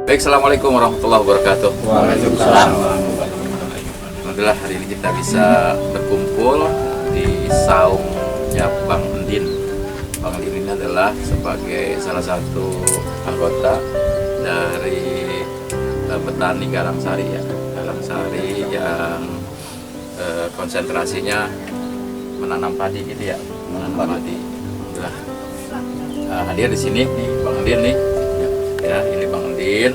Baik, assalamualaikum warahmatullahi wabarakatuh. Waalaikumsalam. Alhamdulillah hari ini kita bisa berkumpul di saungnya Bang Endin. Bang Endin ini adalah sebagai salah satu anggota dari petani Garangsari ya. Garangsari yang konsentrasinya menanam padi gitu ya, menanam padi. Alhamdulillah. Hadir di sini nih Bang Endin nih. Ya, ini Bang Endin,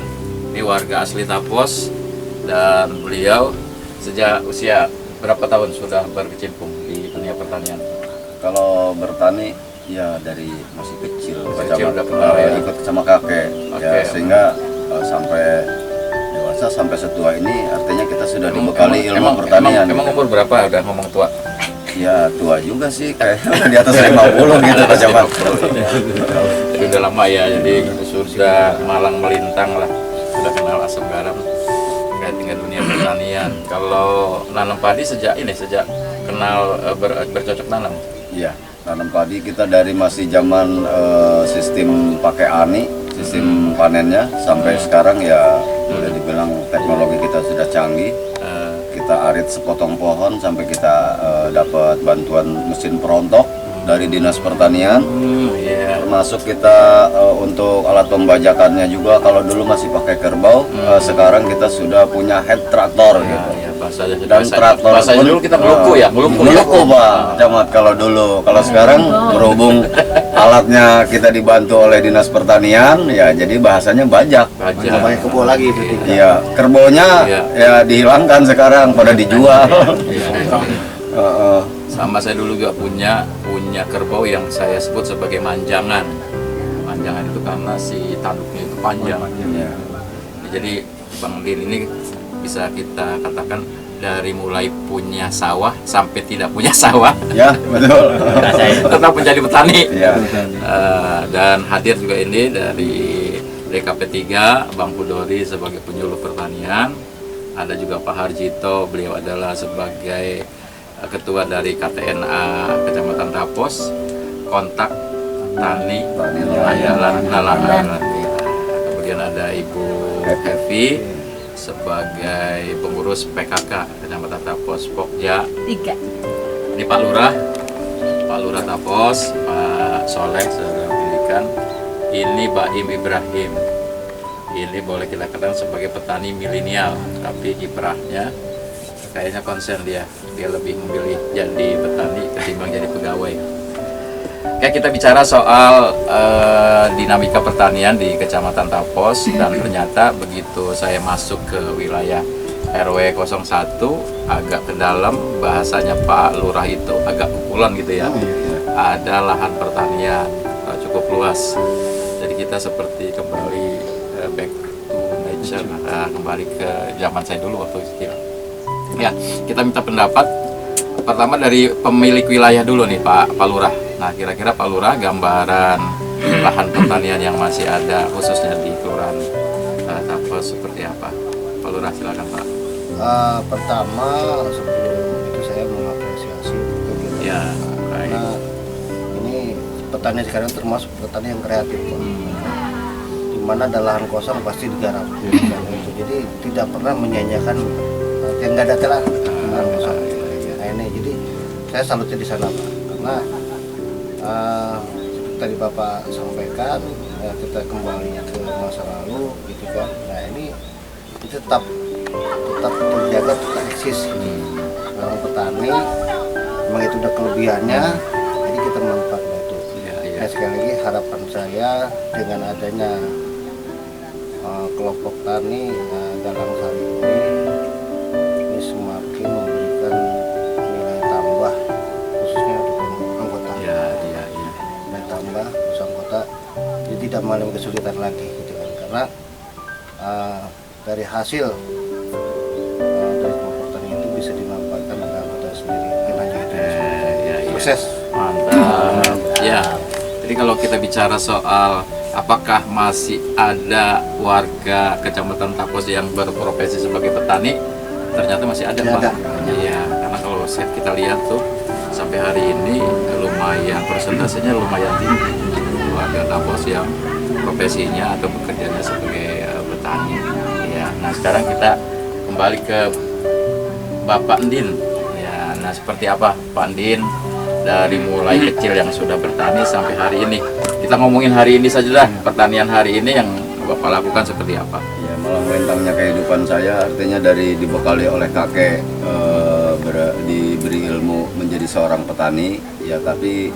ini warga asli Tapos, dan beliau sejak usia berapa tahun sudah berkecimpung di dunia pertanian? Kalau bertani ya dari masih kecil, Udah kenal ya? ikut sama kakek, Oke. ya sehingga sampai dewasa sampai setua ini artinya kita sudah dibekali ilmu pertanian. Emang umur berapa udah ngomong tua? Ya tua juga sih, kayak di atas 50 gitu Pak Camat. Jadi udah lama ya, jadi sudah malang melintang lah, sudah kenal asam garam terkait dengan dunia pertanian. Kalau nanam padi sejak kenal bercocok tanam. Iya, tanam padi kita dari masih zaman sistem pakai ani, sistem panennya sampai sekarang ya udah dibilang teknologi kita sudah canggih. Kita arit sepotong pohon sampai kita dapat bantuan mesin perontok dari Dinas Pertanian. Termasuk kita untuk alat pembajakannya juga, kalau dulu masih pakai kerbau, sekarang kita sudah punya head traktor gitu. Dan traktor bahasa pun dulu kita ngeluku ya, ngeluku Pak Camat kalau dulu. Kalau sekarang berhubung alatnya kita dibantu oleh Dinas Pertanian, ya jadi bahasanya bajak. Nggak pakai kebo lagi itu. Iya, kerbonya ya dihilangkan sekarang, pada dijual. Sama saya dulu juga punya kerbau yang saya sebut sebagai manjangan. Manjangan itu karena si tanduknya itu panjang. Jadi Bang Din ini bisa kita katakan dari mulai punya sawah sampai tidak punya sawah. Ya, betul. Tetap menjadi petani. Ya. Dan hadir juga ini dari DKP 3 Bang Pudori sebagai penyuluh pertanian. Ada juga Pak Harjito, beliau adalah sebagai ketua dari KTNA Kecamatan Tapos, kontak tani nelayan. Kemudian ada Ibu Evi sebagai pengurus PKK Kecamatan Tapos Pokja 3. Ini Pak Lurah Tapos, Pak Soleh Saudara Pendidikan. Ini Baim Ibrahim. Ini boleh kita katakan sebagai petani milenial, tapi kiprahnya kayaknya konsen dia lebih memilih jadi petani ketimbang jadi pegawai. Oke, kita bicara soal dinamika pertanian di Kecamatan Tapos, dan ternyata begitu saya masuk ke wilayah RW 01 agak ke dalam, bahasanya Pak Lurah itu agak pukulan gitu ya. Ada lahan pertanian cukup luas. Jadi kita seperti kembali back to nature, kembali ke zaman saya dulu waktu kecil. Ya, kita minta pendapat pertama dari pemilik wilayah dulu nih Pak Lurah. Nah, kira-kira Pak Lurah gambaran lahan pertanian yang masih ada khususnya di Kelurahan Tapos seperti apa? Pak Lurah silakan Pak. Pertama sebelum itu saya mengapresiasi kegiatan Ya, karena ini petani sekarang termasuk petani yang kreatif Pak. Di mana ada lahan kosong pasti digarap. Jadi tidak pernah menyanyiakan yang nggak ada telah lahan kosong. Nah ini jadi saya salutnya di sana Pak, karena tadi Bapak sampaikan kita kembali ke masa lalu gitu kan. Nah ini tetap terjaga, tetap eksis. Orang petani memang itu udah kelebihannya, jadi kita manfaatkan itu. Nah, sekali lagi harapan saya dengan adanya kelompok tani Garangsari ini semakin memberikan nilai tambah khususnya untuk anggota. Nilai tambah khusus anggota, jadi tidak mengalami kesulitan lagi gitu kan, karena dari hasil dari kelompok tani itu bisa dimanfaatkan oleh anggota sendiri. Hanya itu sukses. Mantap. Ya. Jadi kalau kita bicara soal apakah masih ada warga Kecamatan Tapos yang berprofesi sebagai petani, ternyata masih ada Pak. Iya, karena kalau kita lihat tuh sampai hari ini lumayan persentasenya lumayan tinggi warga Tapos yang profesinya atau bekerjanya sebagai petani. sekarang kita kembali ke Bapak Ndin. Ya, nah seperti apa Pak Ndin dari mulai kecil yang sudah bertani sampai hari ini? Kita ngomongin hari ini saja dah, pertanian hari ini yang Bapak lakukan seperti apa? Ya, malang melintangnya kehidupan saya artinya dari dibekali oleh kakek, diberi ilmu menjadi seorang petani, ya tapi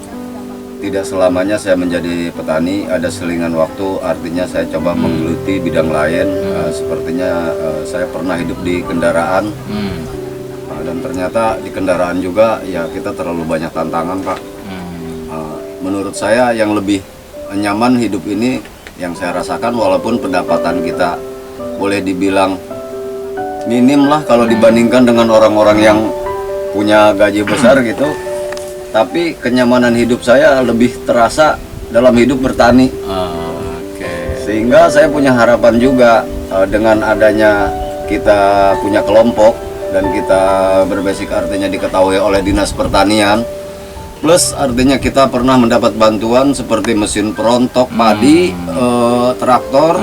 tidak selamanya saya menjadi petani, ada selingan waktu, artinya saya coba menggeluti bidang lain. Sepertinya saya pernah hidup di kendaraan, dan ternyata di kendaraan juga ya kita terlalu banyak tantangan, Pak. Menurut saya yang lebih nyaman hidup ini yang saya rasakan, walaupun pendapatan kita boleh dibilang minim lah kalau dibandingkan dengan orang-orang yang punya gaji besar gitu, tapi kenyamanan hidup saya lebih terasa dalam hidup bertani. Sehingga saya punya harapan juga dengan adanya kita punya kelompok dan kita berbasic artinya diketahui oleh Dinas Pertanian, plus artinya kita pernah mendapat bantuan seperti mesin perontok padi, traktor,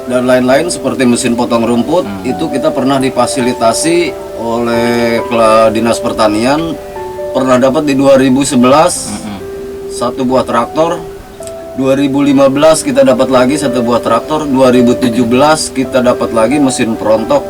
dan lain-lain seperti mesin potong rumput. Itu kita pernah difasilitasi oleh Dinas Pertanian, pernah dapat di 2011 satu buah traktor, 2015 kita dapat lagi satu buah traktor, 2017 kita dapat lagi mesin perontok.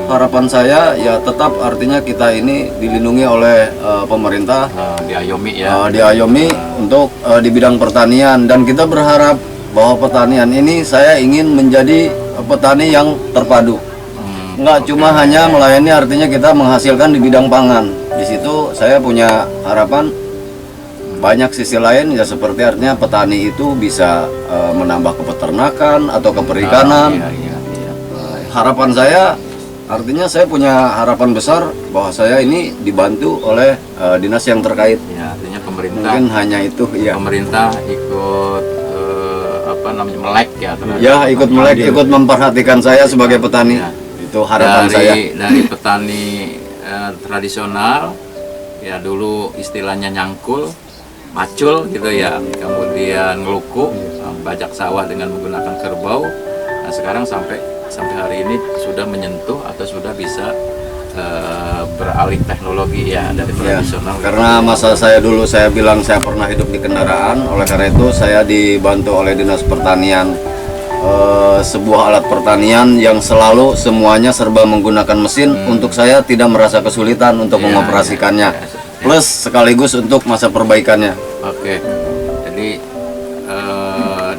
Harapan saya ya tetap artinya kita ini dilindungi oleh pemerintah, diayomi ya, diayomi untuk di bidang pertanian, dan kita berharap bahwa pertanian ini saya ingin menjadi petani yang terpadu. Nggak cuma hanya melayani artinya kita menghasilkan di bidang pangan. Di situ saya punya harapan banyak sisi lain ya, seperti artinya petani itu bisa menambah kepeternakan atau keperikanan. Harapan saya artinya saya punya harapan besar bahwa saya ini dibantu oleh dinas yang terkait. Ya, artinya pemerintah. Mungkin hanya itu ya. Pemerintah ikut apa namanya melek ya. Ya, ikut melek, ikut memperhatikan saya sebagai petani. Ya. Itu harapan saya. Dari petani tradisional ya, dulu istilahnya nyangkul, macul gitu ya. Kemudian ngeluku, bajak sawah dengan menggunakan kerbau. Nah, sekarang sampai hari ini sudah menyentuh atau sudah bisa beralih teknologi ya dari tradisional. Ya, karena masa saya dulu saya bilang saya pernah hidup di kendaraan, oleh karena itu saya dibantu oleh Dinas Pertanian sebuah alat pertanian yang selalu semuanya serba menggunakan mesin. Untuk saya tidak merasa kesulitan untuk mengoperasikannya, plus sekaligus untuk masa perbaikannya. Oke, jadi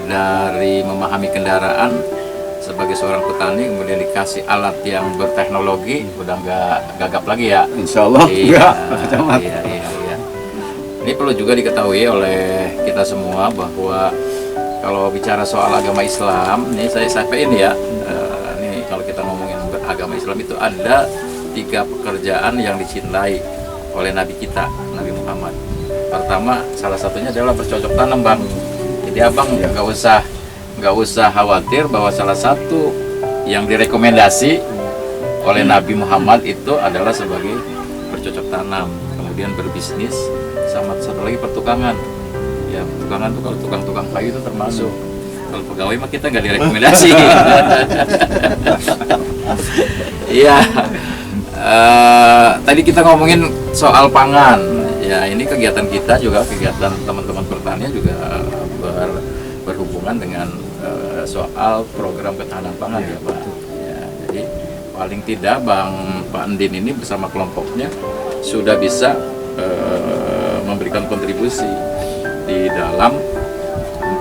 dari memahami kendaraan sebagai seorang petani, kemudian dikasih alat yang berteknologi, udah nggak gagap lagi ya? Insya Allah enggak. Iya. Ini perlu juga diketahui oleh kita semua bahwa kalau bicara soal agama Islam, ini saya sampaikan ya, ini kalau kita ngomongin beragama Islam itu ada 3 pekerjaan yang dicintai oleh Nabi kita, Nabi Muhammad. Pertama, salah satunya adalah bercocok tanam, Bang. Jadi abang nggak usah khawatir bahwa salah satu yang direkomendasi oleh Nabi Muhammad itu adalah sebagai bercocok tanam, kemudian berbisnis, sama satu lagi pertukangan. Ya, pertukangan tuh kalau tukang kayu itu termasuk. Kalau pegawai mah kita nggak direkomendasi. Iya. Tadi kita ngomongin soal pangan. Ya, ini kegiatan kita juga, kegiatan teman-teman pertanian juga berhubungan dengan soal program ketahanan pangan ya Pak. Ya, jadi paling tidak Pak Ndin ini bersama kelompoknya sudah bisa memberikan kontribusi di dalam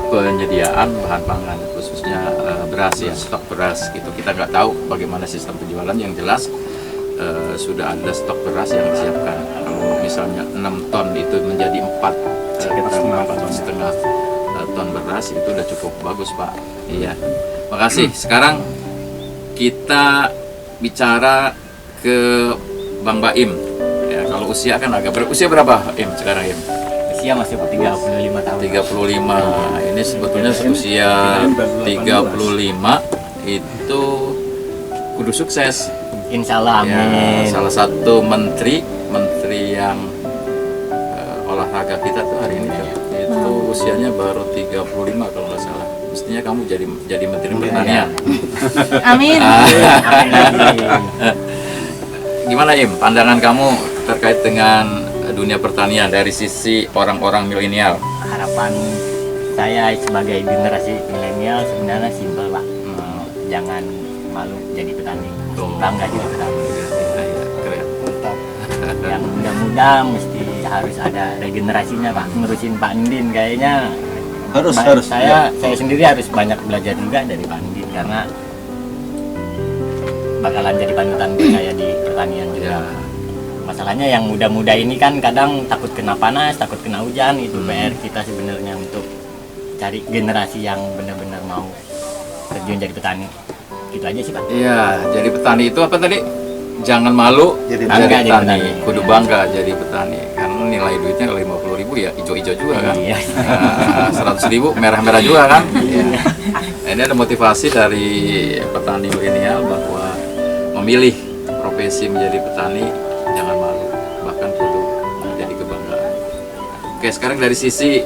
penyediaan bahan pangan, khususnya beras ya, stok beras gitu. Kita nggak tahu bagaimana sistem penjualan, yang jelas sudah ada stok beras yang disiapkan. Kalau misalnya 6 ton itu menjadi 4,5 ton beras, itu udah cukup bagus Pak. Iya, makasih. Sekarang kita bicara ke Bang Baim. Ya, kalau usia kan agak usia berapa Im sekarang Im? Usia masih 35 tahun. 35. Ini sebetulnya usia 35 itu kudu sukses. Insya Allah, amin. Ya, salah satu menteri yang olahraga kita tuh hari ini itu usianya baru 35 kalau nggak salah. Mestinya kamu jadi menteri pertanian. Amin. Gimana Im, pandangan kamu terkait dengan dunia pertanian dari sisi orang-orang milenial? Harapan saya sebagai generasi milenial sebenarnya simpel Pak. Jangan malu jadi petani, bangga jadi petani. Keren. Yang muda-muda mesti harus ada regenerasinya Pak, ngurusin Pak Ndin kayaknya Harus. saya sendiri harus banyak belajar juga dari Pak Ndin karena bakalan jadi panutan saya di pertanian juga. Masalahnya yang muda-muda ini kan kadang takut kena panas, takut kena hujan, itu PR kita sebenarnya untuk cari generasi yang benar-benar mau terjun jadi petani. Gitu aja sih Pak. Iya, jadi petani itu apa tadi? Jangan malu Jadi jadi bangga jadi petani, petani. kudu bangga jadi petani. Karena nilai duitnya 50.000 ya hijau-hijau juga kan. Iya. 100.000 merah-merah juga kan. Iya. Nah, ini ada motivasi dari petani milenial bahwa memilih profesi menjadi petani jangan malu, bahkan kudu menjadi kebanggaan. Oke, sekarang dari sisi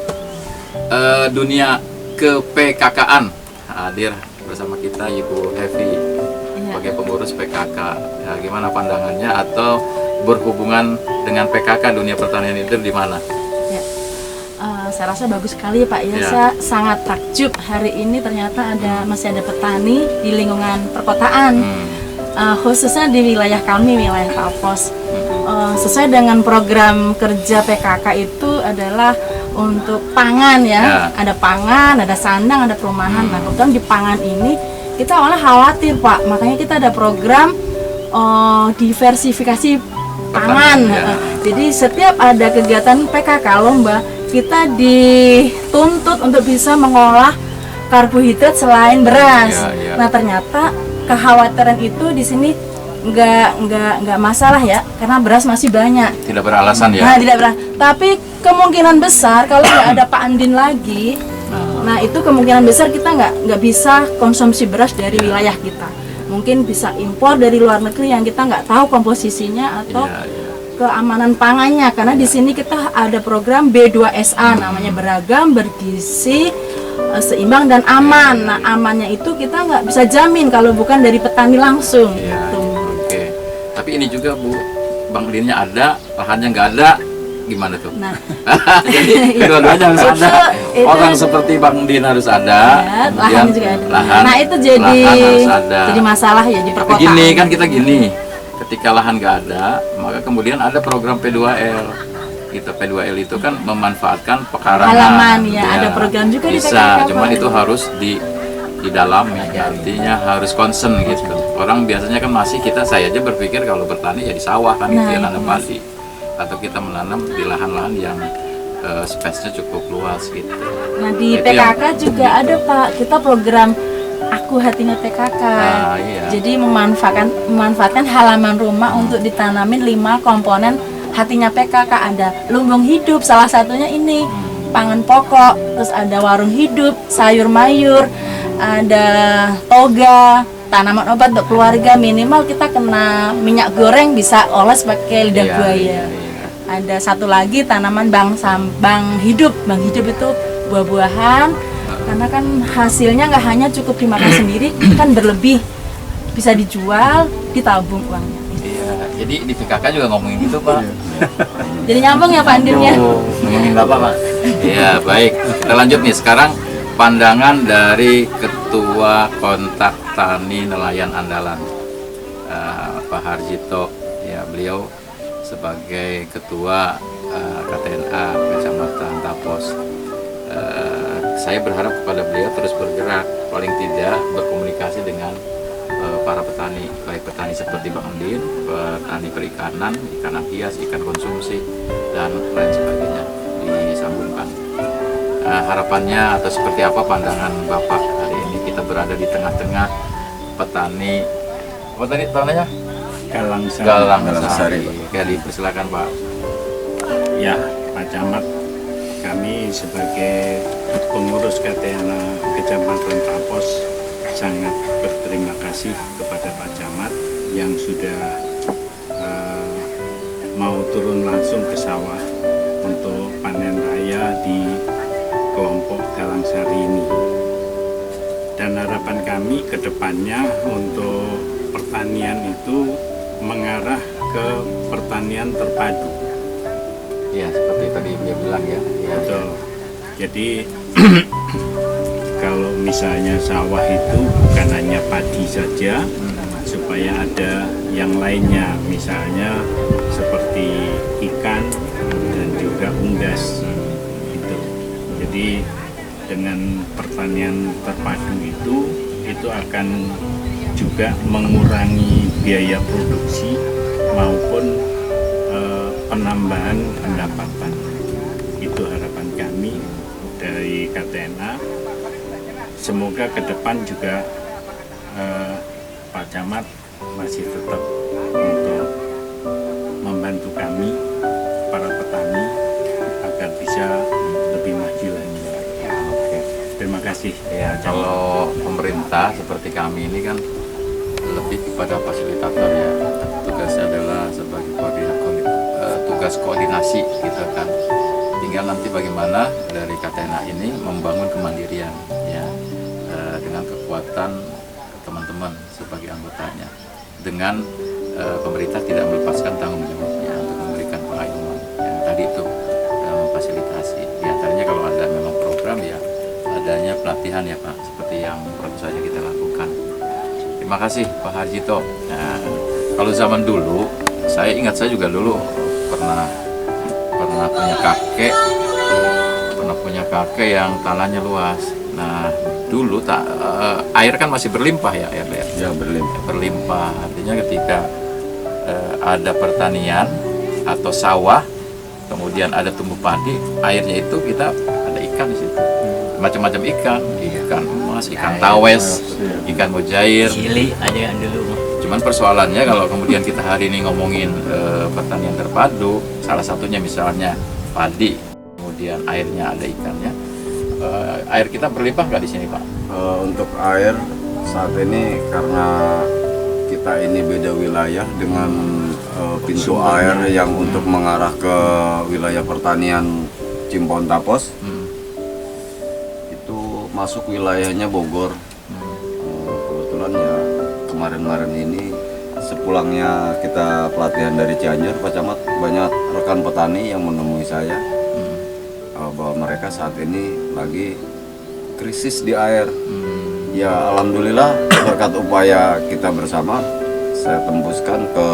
dunia ke-PKK-an hadir bersama kita Ibu Hevi sebagai pengurus PKK. Ya, gimana pandangannya atau berhubungan dengan PKK dunia pertanian itu di mana? Ya. Saya rasa bagus sekali Pak ya. Ya. Saya sangat takjub hari ini ternyata masih ada petani di lingkungan perkotaan. Khususnya di wilayah kami, wilayah Tapos. Sesuai dengan program kerja PKK itu adalah untuk pangan ya. Ada pangan, ada sandang, ada perumahan. Nah, kebetulan di pangan ini kita awalnya khawatir Pak, makanya kita ada program diversifikasi pangan. Jadi setiap ada kegiatan PKK lomba, kita dituntut untuk bisa mengolah karbohidrat selain beras. Nah, ternyata kekhawatiran itu di sini nggak masalah ya, karena beras masih banyak. Tidak beralasan ya? Nah, tidak beralasan. Tapi kemungkinan besar kalau nggak ada Pak Andin lagi, nah itu kemungkinan besar kita nggak bisa konsumsi beras dari wilayah kita. Mungkin bisa impor dari luar negeri yang kita nggak tahu komposisinya atau keamanan pangannya. Karena di sini kita ada program B2SA, namanya beragam, bergizi, seimbang dan aman. Nah, amannya itu kita nggak bisa jamin kalau bukan dari petani langsung. Oke. Tapi ini juga Bu, Bang Dinnya ada, lahannya nggak ada, gimana tuh? Nah, jadi kedua-duanya harus ada. Orang seperti Bang Din harus ada, ya, kemudian lahan juga ada. lahan, Nah, itu jadi lahan harus ada. jadi masalah ya di perkotaan. Begini kan kita gini, ketika lahan nggak ada, maka kemudian ada program P2L. Kita P2L itu kan memanfaatkan pekarangan. Halaman ya, ada program juga di bisa, PKK, cuman Pak. itu harus didalami, artinya harus concern gitu. Orang biasanya kan saya aja berpikir kalau bertani ya di sawah kan, gitu ya, nanam padi, atau kita menanam di lahan-lahan yang space-nya cukup luas gitu. Nah, di Itu PKK juga ada Pak, kita program Aku Hatinya PKK. Jadi memanfaatkan halaman rumah untuk ditanamin 5 komponen hatinya PKK. Ada lumbung hidup, salah satunya ini pangan pokok, terus ada warung hidup, sayur mayur, ada toga, tanaman obat untuk keluarga. Minimal kita kena minyak goreng bisa oles pakai lidah buaya. Ada satu lagi tanaman bang hidup. Bang hidup itu buah-buahan, karena kan hasilnya nggak hanya cukup dimakan sendiri, kan berlebih, bisa dijual, ditabung uangnya. Iya, jadi di PKK juga ngomongin gitu Pak. Jadi nyambung ya Pak Andin ya. Ngomongin Bapak Pak. Iya, baik. Kita lanjut nih sekarang pandangan dari Ketua Kontak Tani Nelayan Andalan, Pak Harjito. Ya, beliau sebagai Ketua KTNA Kecamatan Tapos. Saya berharap kepada beliau terus bergerak, paling tidak berkomunikasi dengan para petani, baik petani seperti Bang Andin, petani perikanan, ikan hias, ikan konsumsi, dan lain sebagainya disambungkan. Harapannya atau seperti apa pandangan Bapak hari ini kita berada di tengah-tengah petani, apa tadi tanahnya? Galang Sari. Oke, dipersilakan Pak. Ya, Pak Camat, kami sebagai pengurus KTNA Kecamatan Tapos sangat berterima kasih kepada Pak Camat yang sudah mau turun langsung ke sawah untuk panen raya di kelompok Galang Sari ini. Dan harapan kami ke depannya untuk pertanian itu mengarah ke pertanian terpadu. Ya, seperti tadi dia bilang ya. Betul. Jadi kalau misalnya sawah itu bukan hanya padi saja, supaya ada yang lainnya, misalnya seperti ikan dan juga unggas. Gitu. Jadi dengan pertanian terpadu itu akan juga mengurangi biaya produksi maupun penambahan pendapatan. Itu harapan kami dari KTNA. Semoga ke depan juga Pak Camat masih tetap untuk membantu kami para petani agar bisa lebih maju lagi. Oke. Terima kasih. Ya, kalau pemerintah seperti kami ini kan lebih kepada fasilitator ya. Tugasnya adalah sebagai tugas koordinasi gitu kan. Tinggal nanti bagaimana dari KTNA ini membangun kemandirian ya, dengan kekuatan teman-teman sebagai anggotanya, dengan pemerintah tidak melepaskan tanggung jawabnya untuk memberikan pengayuman yang tadi itu memfasilitasi. Di antaranya kalau ada memang program ya adanya pelatihan ya Pak, seperti yang baru saja kita lakukan. Terima kasih Pak Harjito. Nah, kalau zaman dulu, saya ingat saya juga dulu pernah punya kakek yang tanahnya luas. Nah, dulu air kan masih berlimpah ya, Ya, berlimpah. berlimpah. Artinya ketika ada pertanian atau sawah, kemudian ada tumbuh padi, airnya itu kita ada ikan di situ. Macam-macam ikan emas, ikan tawes, ikan mujair. Cili aja dulu. Cuman persoalannya kalau kemudian kita hari ini ngomongin pertanian terpadu, salah satunya misalnya padi, kemudian airnya ada ikannya, air kita berlimpah nggak di sini Pak? Untuk air saat ini karena kita ini beda wilayah dengan pintu air yang untuk mengarah ke wilayah pertanian Cimpon Tapos, itu masuk wilayahnya Bogor. Kebetulan ya kemarin-kemarin ini sepulangnya kita pelatihan dari Cianjur, Pak Camat, banyak rekan petani yang menemui saya bahwa mereka saat ini lagi krisis di air. Ya alhamdulillah berkat upaya kita bersama, saya tembuskan ke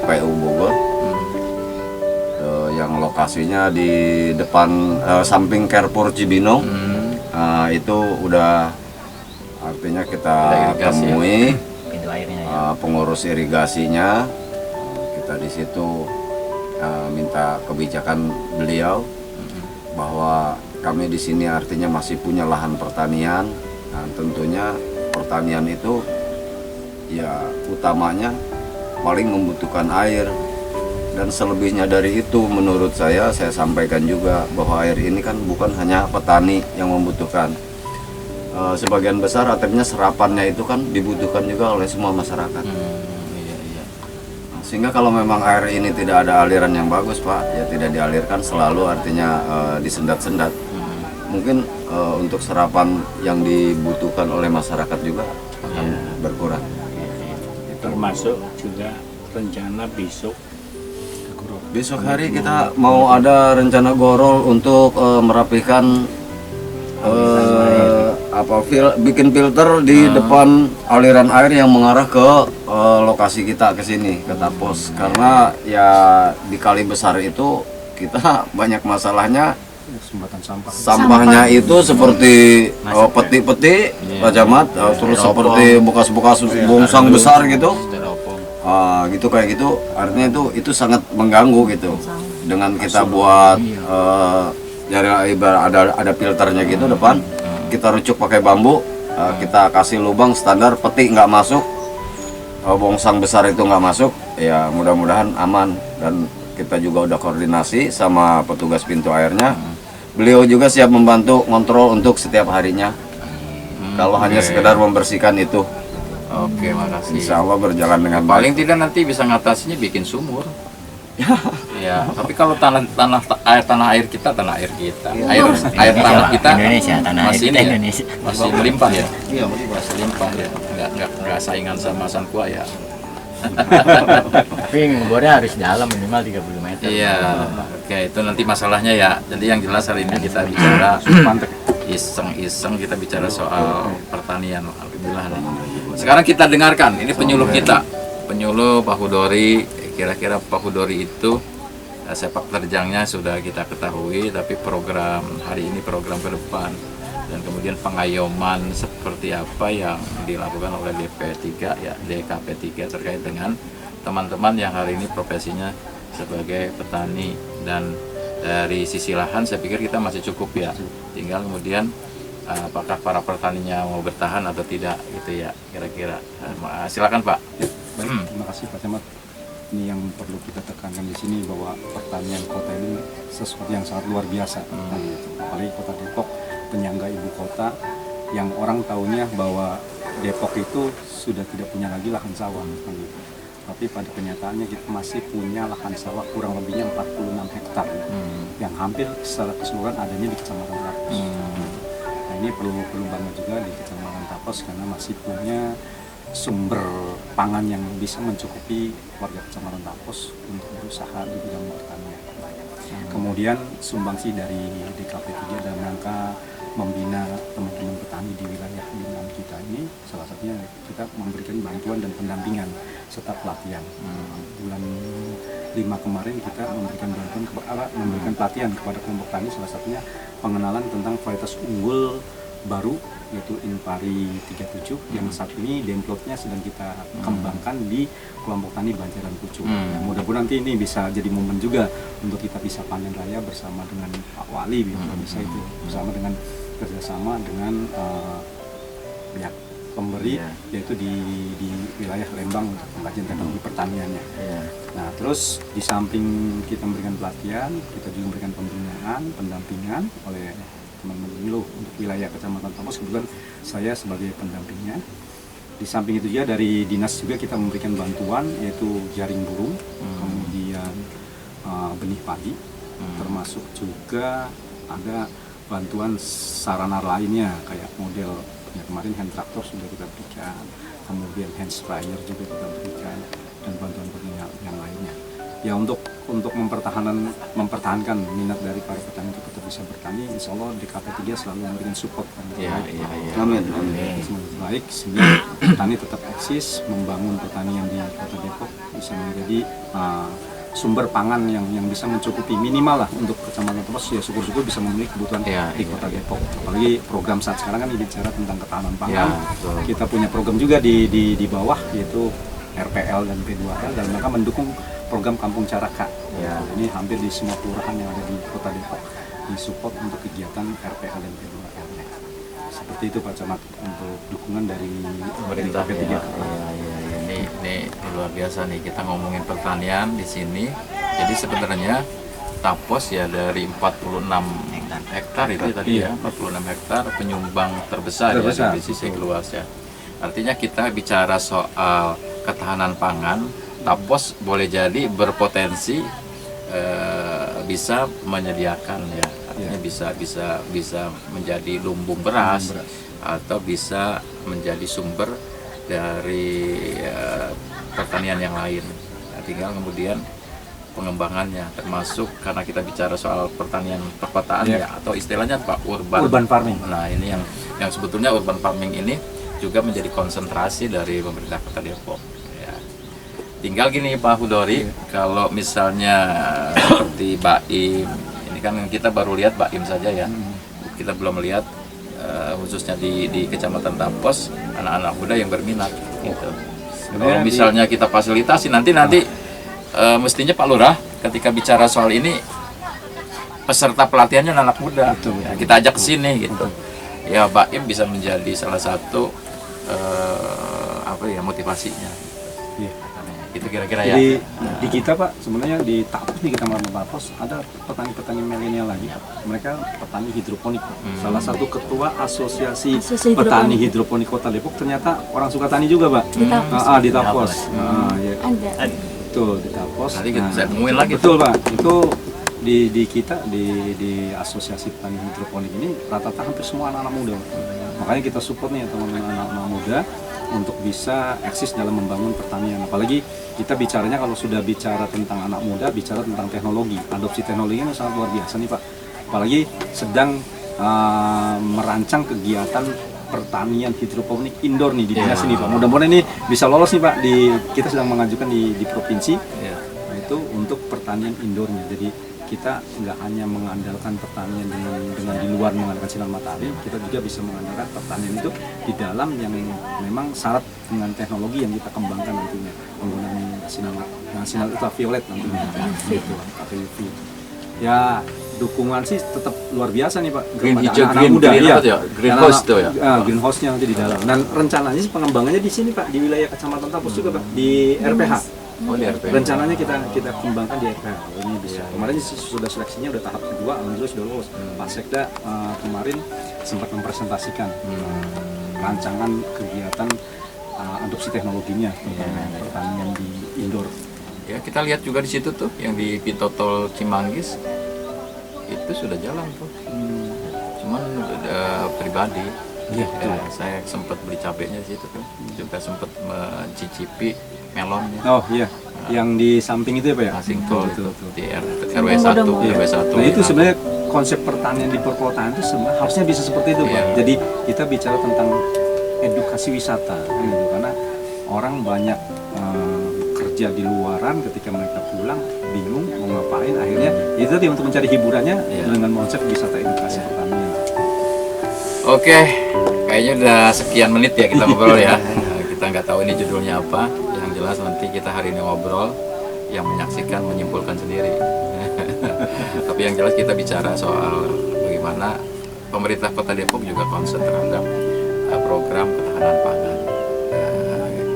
PU Bogor yang lokasinya di depan samping Carrefour Cibinong. Itu udah artinya kita temui Pintu airnya ya. pengurus irigasinya. Kita di situ minta kebijakan beliau bahwa kami di sini artinya masih punya lahan pertanian. Nah, tentunya pertanian itu ya utamanya paling membutuhkan air, dan selebihnya dari itu menurut saya sampaikan juga bahwa air ini kan bukan hanya petani yang membutuhkan. Sebagian besar artinya serapannya itu kan dibutuhkan juga oleh semua masyarakat. Sehingga kalau memang air ini tidak ada aliran yang bagus Pak, ya tidak dialirkan selalu, artinya disendat-sendat. Mungkin untuk serapan yang dibutuhkan oleh masyarakat juga akan berkurang. Termasuk juga rencana Besok hari kita mau ada rencana gorol untuk merapikan bikin filter di depan aliran air yang mengarah ke lokasi kita ke sini, ke Tapos. Karena ya di kali besar itu kita banyak masalahnya. Sampahnya itu seperti peti-peti, Pak Camat, terus seperti bekas-bekas bongsang besar gitu. Gitu kayak gitu, artinya itu sangat mengganggu gitu. Dengan kita buat ada filternya gitu depan, kita rucuk pakai bambu, kita kasih lubang standar, peti nggak masuk, bongsang besar itu nggak masuk, ya mudah-mudahan aman. Dan kita juga udah koordinasi sama petugas pintu airnya. Beliau juga siap membantu kontrol untuk setiap harinya. Kalau hanya sekedar membersihkan itu. Oke, makasih. Insya Allah berjalan dengan baik. Paling tidak nanti bisa ngatasinya bikin sumur. Ya, tapi kalau tanah air kita air tanah kita Indonesia, tanah air masih kita ini ya, Indonesia. masih melimpah ya, Iya, melimpah. masih limpah ya, nggak saingan sama Sankua ya. Tapi ngebornya harus dalam minimal 30 meter. Iya, oke, itu nanti masalahnya ya. Jadi yang jelas hari ini kita bicara iseng-iseng, kita bicara soal pertanian. Alhamdulillah nih. Sekarang kita dengarkan, ini penyuluh kita, penyuluh Pak Hudori. Kira-kira Pak Hudori itu sepak terjangnya sudah kita ketahui, tapi program hari ini, program ke depan, dan kemudian pengayoman seperti apa yang dilakukan oleh DP3 ya, DKP3 terkait dengan teman-teman yang hari ini profesinya sebagai petani. Dan dari sisi lahan saya pikir kita masih cukup ya, tinggal kemudian apakah para petaninya mau bertahan atau tidak gitu ya kira-kira. Silakan Pak. Baik, terima kasih Pak Camat. Ini yang perlu kita tekankan di sini bahwa pertanian kota ini sesuatu yang sangat luar biasa. Apalagi kota Depok, penyangga ibu kota, yang orang tahunya bahwa Depok itu sudah tidak punya lagi lahan sawah. Tapi pada kenyataannya kita masih punya lahan sawah kurang lebihnya 46 hektar, yang hampir secara keseluruhan adanya di Kecamatan Tapos. Nah, ini perlu bangga juga di Kecamatan Tapos karena masih punya sumber pangan yang bisa mencukupi warga Kecamatan Tapos untuk berusaha di bidang pertanian. Kemudian sumbangsi dari DKP3 dalam rangka membina teman-teman petani di wilayah binaan kita ini, salah satunya kita memberikan bantuan dan pendampingan serta pelatihan. Bulan 5 kemarin kita memberikan pelatihan kepada kelompok tani, salah satunya pengenalan tentang varietas unggul baru yaitu Impari 37 yang saat ini demplotnya sedang kita kembangkan di kelompok tani Banjaran Pucuk. Nah, mudah-mudahan nanti ini bisa jadi momen juga untuk kita bisa panen raya bersama dengan Pak Wali, bisa itu bersama dengan kerjasama dengan pihak pemberi yaitu di wilayah Lembang untuk pengkajian teknologi pertaniannya. Nah, terus di samping kita memberikan pelatihan, kita juga memberikan pembinaan, pendampingan oleh teman-teman penyuluh untuk wilayah Kecamatan Tapos. Kebetulan saya sebagai pendampingnya. Di samping itu juga dari dinas juga kita memberikan bantuan yaitu jaring burung, kemudian benih padi, termasuk juga ada bantuan sarana lainnya kayak model ya, kemarin hand traktor sudah kita berikan, kemudian hand sprayer juga kita berikan, dan bantuan-bantuan yang lainnya. Ya untuk mempertahankan minat dari para petani untuk tetap bisa bertani, insya Allah DKP3 selalu memberikan support yang terbaik. Amin. Semoga baik sehingga petani tetap eksis, membangun pertanian di Kota Depok bisa menjadi sumber pangan yang bisa mencukupi minimal lah untuk Kecamatan Tapos. Ya syukur-syukur bisa memenuhi kebutuhan di Kota Depok. Apalagi program saat sekarang kan bicara tentang ketahanan pangan. Kita punya program juga di bawah yaitu RPL dan P2L dalam rangka mendukung program Kampung Caraka. Ini hampir di semua kelurahan yang ada di Kota Depok disupport untuk kegiatan RPL dan P2L. Seperti itu Pak Camat untuk dukungan dari Pemerintah P3. Ini luar biasa nih, kita ngomongin pertanian di sini. Jadi sebenarnya Tapos ya dari 46 hektar itu tadi ya, 46 hektar penyumbang terbesar. Ya di sisi luas ya. Artinya kita bicara soal ketahanan pangan, Tapos boleh jadi berpotensi bisa menyediakan ya, artinya bisa menjadi lumbung beras atau bisa menjadi sumber dari pertanian yang lain. Nah, tinggal kemudian pengembangannya, termasuk karena kita bicara soal pertanian perkotaan ya, atau istilahnya Pak urban farming. Nah ini yang sebetulnya urban farming ini juga menjadi konsentrasi dari pemerintah Kota Depok. Tinggal gini Pak Hudori, kalau misalnya seperti Baim, ini kan kita baru lihat Baim saja ya, kita belum lihat khususnya di Kecamatan Tapos anak-anak muda yang berminat gitu. Kalau misalnya kita fasilitasi nanti mestinya Pak Lurah ketika bicara soal ini peserta pelatihannya anak muda, ya, kita ajak ke sini gitu. Ya Baim bisa menjadi salah satu motivasinya. Itu kira-kira ya. Jadi di kita Pak, sebenarnya di Tapos nih kita melakukan Tapos ada petani-petani milenial lagi Pak. Mereka petani hidroponik. Salah satu ketua asosiasi petani hidroponik Kota Depok ternyata orang Sukatani juga Pak. Di Tapos. Di Tapos. Ada. Betul, di Tapos. Nanti kita saya temuin lagi. Betul Pak, itu di kita di asosiasi petani hidroponik ini rata-rata hampir semua anak-anak muda. Makanya kita support nih teman-teman anak-anak muda untuk bisa eksis dalam membangun pertanian. Apalagi kita bicaranya kalau sudah bicara tentang anak muda, bicara tentang teknologi, adopsi teknologi ini sangat luar biasa nih Pak. Apalagi sedang merancang kegiatan pertanian hidroponik indoor nih di dinas ini Pak. Mudah-mudahan ini bisa lolos nih Pak. Kita sedang mengajukan di provinsi, nah, itu untuk pertanian indoornya. Jadi kita nggak hanya mengandalkan pertanian dengan di luar mengandalkan sinar matahari, kita juga bisa mengandalkan pertanian itu di dalam yang memang syarat dengan teknologi yang kita kembangkan nantinya, penggunaan sinar ultraviolet nantinya. UV. Ya dukungan sih tetap luar biasa nih Pak. Green kepada hijau, anak-anak muda ya. greenhouse itu ya. Greenhouse-nya nanti di dalam. Dan rencananya sih pengembangannya di sini Pak, di wilayah Kecamatan Tapos juga Pak, di RPH. Oh, di RP. Rencananya kita kembangkan di RPH. Ini bisa. Kemarin sudah seleksinya udah tahap kedua, alhamdulillah sudah lolos. Pak Sekda kemarin sempat mempresentasikan rancangan kegiatan adopsi teknologinya tentang pertanian di indoor. Ya, kita lihat juga di situ tuh yang di Pitotol Cimanggis itu sudah jalan tuh. Cuman pribadi. Iya, saya sempat beli cabenya di situ tuh. Juga sempat mencicipi melonnya. Oh iya, yang di samping itu ya Pak ya? Singkol itu Betul. di RW 1, RW 1. Nah itu sebenarnya konsep pertanian di perkotaan itu sebenarnya harusnya bisa seperti itu Pak. Jadi kita bicara tentang edukasi wisata gitu. Karena orang banyak kerja di luaran, ketika mereka pulang bingung mau ngapain, akhirnya itu tadi untuk mencari hiburannya dengan konsep wisata edukasi pertanian. Oke, kayaknya udah sekian menit ya kita ngobrol ya. Kita nggak tahu ini judulnya apa. Yang jelas nanti kita hari ini ngobrol, yang menyaksikan menyimpulkan sendiri. Tapi yang jelas kita bicara soal bagaimana pemerintah Kota Depok juga concern terhadap program ketahanan pangan.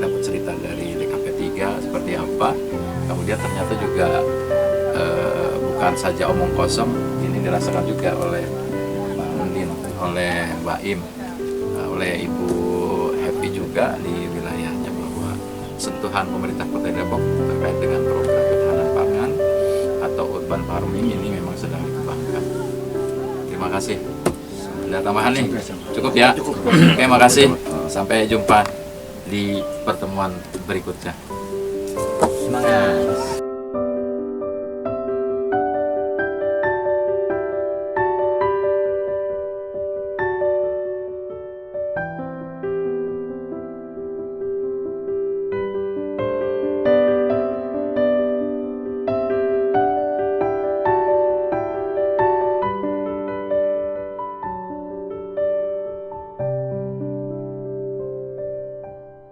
Dapat cerita dari DKP 3 seperti apa. Kemudian ternyata juga bukan saja omong kosong, ini dirasakan juga oleh Mbak Undin, oleh Mbak Im, oleh Ibu Happy juga di wilayahnya, bahwa sentuhan pemerintah Kota Depok terkait dengan program ketahanan pangan atau urban farming ini memang sedang dikembangkan. Terima kasih. Ada tambahan nih? Cukup ya? Oke, makasih. Sampai jumpa di pertemuan berikutnya. Semangat.